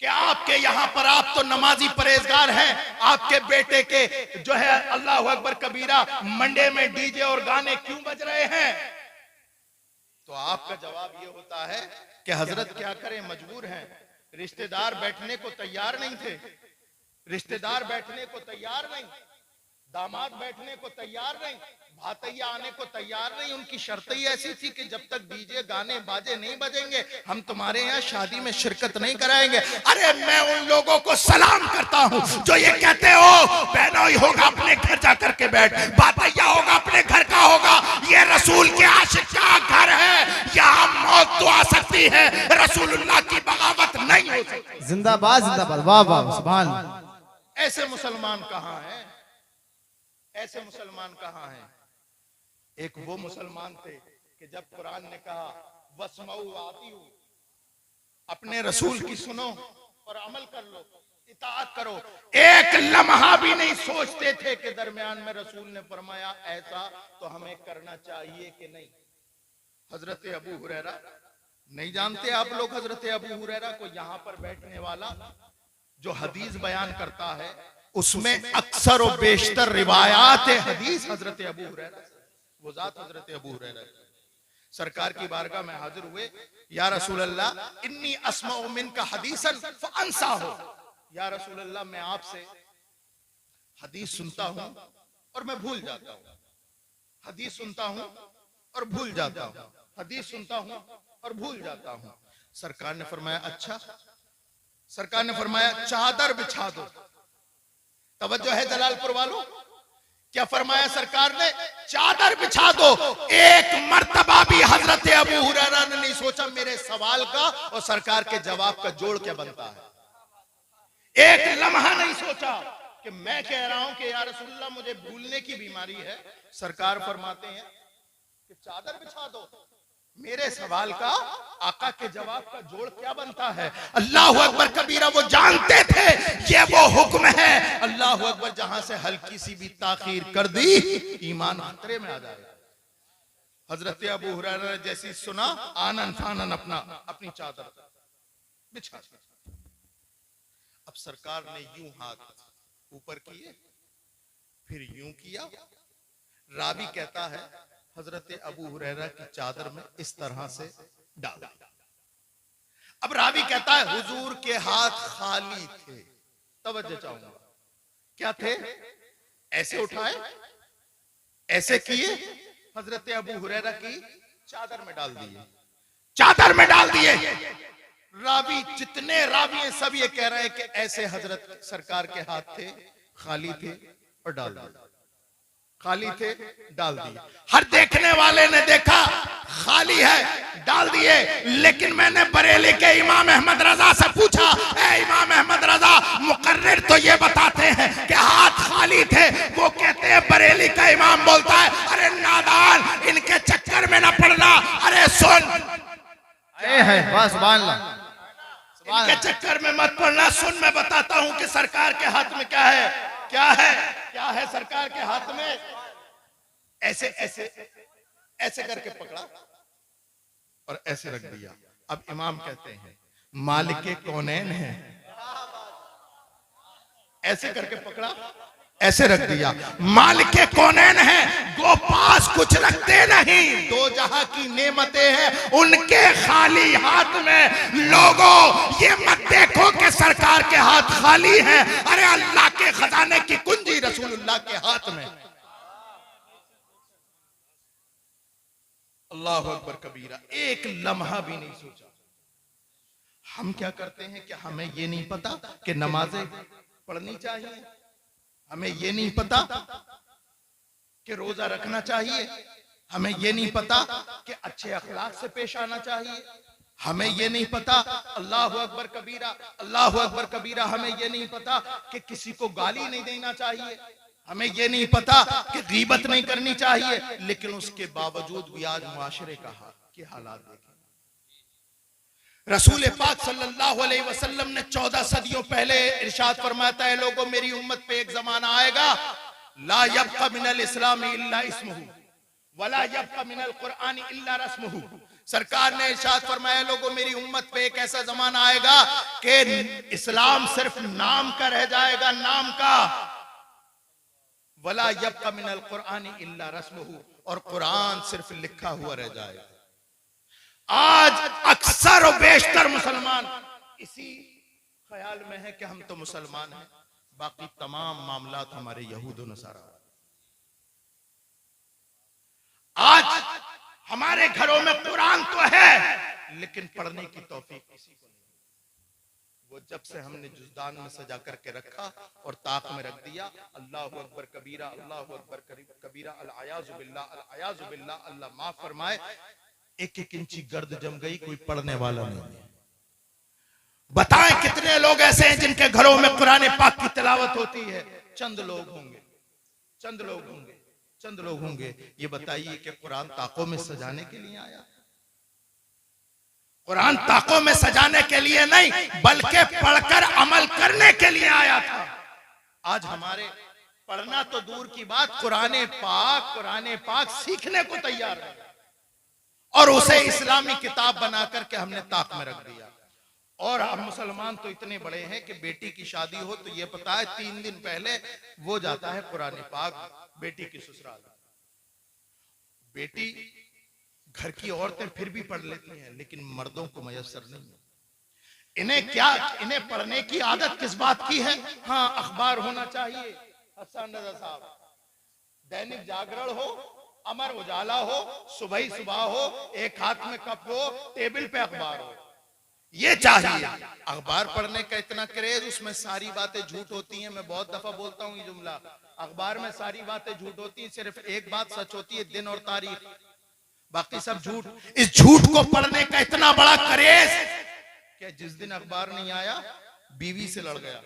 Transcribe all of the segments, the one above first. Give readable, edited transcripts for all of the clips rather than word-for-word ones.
कि आपके यहां पर आप तो नमाजी परहेजगार हैं, आपके बेटे के जो है अल्लाह अकबर कबीरा मंडे में डीजे और गाने क्यों बज रहे हैं? तो आपका जवाब ये होता है कि हजरत क्या करें, मजबूर हैं। रिश्तेदार बैठने को तैयार नहीं थे, रिश्तेदार बैठने को तैयार नहीं, दामाद बैठने को तैयार नहीं, भातैया आने को तैयार नहीं। उनकी शर्त ही ऐसी थी कि जब तक डीजे गाने बाजे नहीं बजेंगे हम तुम्हारे यहाँ शादी में शिरकत नहीं कराएंगे। अरे मैं उन लोगों को सलाम करता हूँ जो ये कहते हो बहनोई होगा अपने घर जाकर के बैठ, भातैया होगा अपने घर का होगा, ये रसूल के आशिक का घर है, यहाँ मौत तो आ सकती है, रसूलुल्लाह की बगावत नहीं हो सकती। जिंदाबाद जिंदाबाद, वाह वाह सुभान। ऐसे मुसलमान कहाँ हैं? ऐसे मुसलमान कहाँ हैं? एक वो मुसलमान थे कि जब कुरान ने कहा वस्मऊ आतिऊ, अपने रसूल की सुनो और अमल कर लो, इताअत करो, एक लम्हा भी नहीं सोचते थे कि दरमियान में रसूल ने फरमाया ऐसा तो हमें करना चाहिए कि नहीं। हजरत अबू हुरैरा, नहीं जानते आप लोग हजरत अबू हुरैरा को? यहाँ पर बैठने वाला जो हदीस बयान करता है उसमें अक्सर और बेशतर रिवायात हदीस हजरत अबू हुरैरा, वो जात हजरत अबू हुरैरा सरकार की बारगाह में हाजिर हुए। या रसूल अल्लाह इन्नी अस्माउ मिनका हदीसन फअंसा हो, या रसूल अल्लाह मैं आपसे हदीस सुनता हूं और मैं भूल जाता हूं, हदीस सुनता हूं और भूल जाता हूं, हदीस सुनता हूं और भूल जाता हूं। सरकार ने फरमाया अच्छा, सरकार ने फरमाया चादर बिछा दो। तवज्जो है जलालपुर वालों, क्या फरमाया सरकार ने? चादर बिछा दो। एक मर्तबा भी हजरत अबू हुरैरा ने नहीं सोचा मेरे सवाल का और सरकार के जवाब का जोड़ क्या बनता है। एक लम्हा नहीं सोचा कि मैं कह रहा हूं कि या रसूलल्लाह मुझे भूलने की बीमारी है, सरकार फरमाते हैं कि चादर बिछा दो, मेरे सवाल का आका के जवाब का जोड़ क्या बनता है। अल्लाह अकबर कबीरा, वो जानते थे ये वो हुक्म है, अल्लाह अकबर, जहां से हल्की सी भी ताखीर कर दी ईमान खतरे में आ जाएगा। हजरत अबू हुरैरा ने जैसी सुना आनन फानन अपनी चादर बिछा। अब सरकार ने यूं हाथ ऊपर किए, फिर यूं किया। रावी कहता है हजरत अबू हुरैरा की चादर में इस तरह से डाल दिया। अब रावी कहता है हुजूर के हाथ खाली थे। तवज्जो चाहूंगा, क्या थे? ऐसे उठाए, ऐसे किए, हजरत अबू हुरैरा की चादर में डाल दिए, चादर में डाल दिए। रावी, जितने रावी हैं सब ये कह रहे हैं कि ऐसे हजरत सरकार के हाथ थे, खाली थे और डाल दिए, खाली थे डाल दिए। हर देखने वाले ने देखा खाली है, डाल दिए। लेकिन मैंने बरेली के इमाम अहमद रजा से पूछा, ए इमाम अहमद रजा, मुकर्रिर तो ये बताते हैं कि हाथ खाली थे, वो कहते हैं, बरेली का इमाम बोलता है अरे नादान, इनके चक्कर में ना पड़ना। अरे सुन, है बस सुभान अल्लाह, इनके चक्कर में मत पड़ना। सुन, मैं बताता हूं कि सरकार के हाथ में क्या है, क्या है, क्या है सरकार के हाथ में। ऐसे ऐसे ऐसे करके पकड़ा और ऐसे रख दिया। अब इमाम कहते हैं मालिक कौनैन है, ऐसे करके पकड़ा, ऐसे रख दिया। मालिक कौनैन है, गो पास कुछ रखते नहीं, दो जहां की नेमतें हैं उनके खाली हाथ में। लोगों ये मत देखो कि सरकार के हाथ खाली हैं, अरे अल्लाह के खजाने की कुंजी रसूलुल्लाह के हाथ में। अल्लाह अकबर कबीरा, एक लम्हा भी नहीं सोचा। हम क्या करते हैं कि हमें ये नहीं पता कि नमाजें पढ़नी चाहिए, हमें ये नहीं पता कि रोजा रखना चाहिए, हमें ये नहीं पता कि अच्छे अखलाक से पेश आना चाहिए, हमें ये नहीं पता, अल्लाह अकबर कबीरा, अल्लाह अकबर कबीरा, हमें ये नहीं पता कि किसी को गाली नहीं देना चाहिए, हमें ये नहीं पता कि गीबत नहीं करनी चाहिए। लेकिन उसके बावजूद भी आज मुआशरे का हालात देखें। रसूल पाक सल्लल्लाहु अलैहि वसल्लम ने 14 सदियों पहले इरशाद फरमाया है, लोगों मेरी उम्मत पे एक जमाना आएगा, ला यब्का मिनल इस्लाम इल्ला इस्मुहु वला यब्का मिनल कुरआन इल्ला रस्मुहु। सरकार ने इरशाद फरमाया, लोगों मेरी उम्मत पे एक ऐसा जमाना आएगा कि इस्लाम सिर्फ नाम का रह जाएगा, नाम का। वला यब्का मिनल कुरानी इल्ला रस्मुहु, और कुरान सिर्फ लिखा हुआ रह जाएगा। आज अक्सर और बेशतर मुसलमान इसी ख्याल में है कि हम तो मुसलमान हैं, बाकी तमाम मामलात हमारे यहूद और नसारा। आज हमारे घरों में कुरान तो है, लेकिन पढ़ने की तौफीक किसी को नहीं। वो जब से हमने जुज़दान में सजा करके रखा और ताक में रख दिया, अल्लाहु अकबर कबीरा, अल्लाहु अकबर कबीरा, अल-अयाज़ु बिल्लाह, अल-अयाज़ु बिल्लाह, अल्लाह माफ फरमाए, एक एक इंची गर्द जम गई, कोई पढ़ने वाला नहीं है। बताएं कितने लोग ऐसे हैं जिनके घरों में कुरान पाक की तिलावत होती है? चंद लोग होंगे, चंद लोग होंगे, चंद लोग होंगे। ये बताइए कि कुरान ताकों में सजाने के लिए आया? कुरान ताकों में सजाने के लिए नहीं, बल्कि पढ़कर अमल करने के लिए आया था। आज हमारे पढ़ना तो दूर की बात, कुरान पाक सीखने को तैयार है, और उसे इस्लामी किताब बना करके हमने ताक में रख दिया। और हम मुसलमान तो इतने बड़े हैं कि बेटी की शादी हो तो ये पता है 3 दिन पहले वो जाता है कुरान पाक बेटी की ससुराल। बेटी घर की औरतें फिर भी पढ़ लेती हैं, लेकिन मर्दों को मयसर नहीं। इन्हें पढ़ने की आदत किस बात की है? हाँ, अखबार होना चाहिए, हसन रजा साहब, दैनिक जागरण हो, अमर उजाला हो, सुबह हो, एक हाथ में कप हो, टेबल पे अखबार हो, ये चाहिए। अखबार पढ़ने का इतना क्रेज, उसमें सारी बातें झूठ होती हैं। मैं बहुत दफा बोलता हूँ ये जुमला, अखबार में सारी बातें झूठ होती हैं, सिर्फ एक बात सच होती है, दिन और तारीख, बाकी सब झूठ। इस झूठ को पढ़ने का इतना बड़ा क्रेज कि जिस दिन अखबार नहीं आया, बीवी से लड़ गया,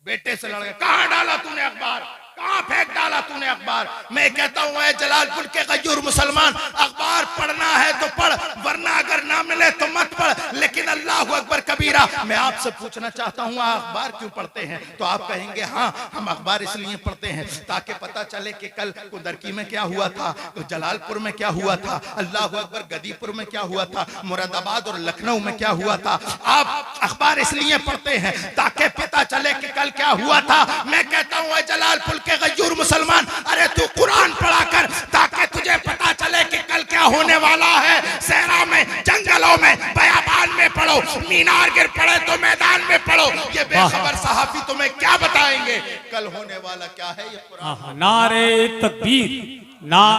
बेटे से लड़ गया, कहां डाला तूने अखबार, कहां फेंक डाला तूने अखबार। मैं कहता हूं ऐ जलालपुर के गयूर मुसलमान, अखबार पढ़ना है तो पढ़, वरना अगर ना मिले तो मत पढ़। लेकिन अल्लाहु अकबर कबीरा, मैं आपसे पूछना चाहता हूं, आप अखबार क्यों पढ़ते हैं? तो आप कहेंगे हाँ, हम अखबार इसलिए पढ़ते हैं ताकि पता चले कि कल कुदरकी में क्या हुआ था, जलालपुर में क्या हुआ था, अल्लाहु अकबर गदीपुर में क्या हुआ था, मुरादाबाद और लखनऊ में क्या हुआ था। आप अखबार इसलिए पढ़ते हैं ताकि पता चले कि कल क्या हुआ था। मैं कहता हूं जलालपुर के गयूर मुसलमान, अरे तू कुरान पढ़ा कर ताकि तुझे पता चले कि कल क्या होने वाला है। सहरा में, जंगलों में, बयाबान में पढ़ो, मीनार गिर पड़े तो मैदान में पढ़ो। ये बेखबर सहाफी तुम्हें क्या बताएंगे कल होने वाला क्या है? ये कुरान। नारे तकबीर, ना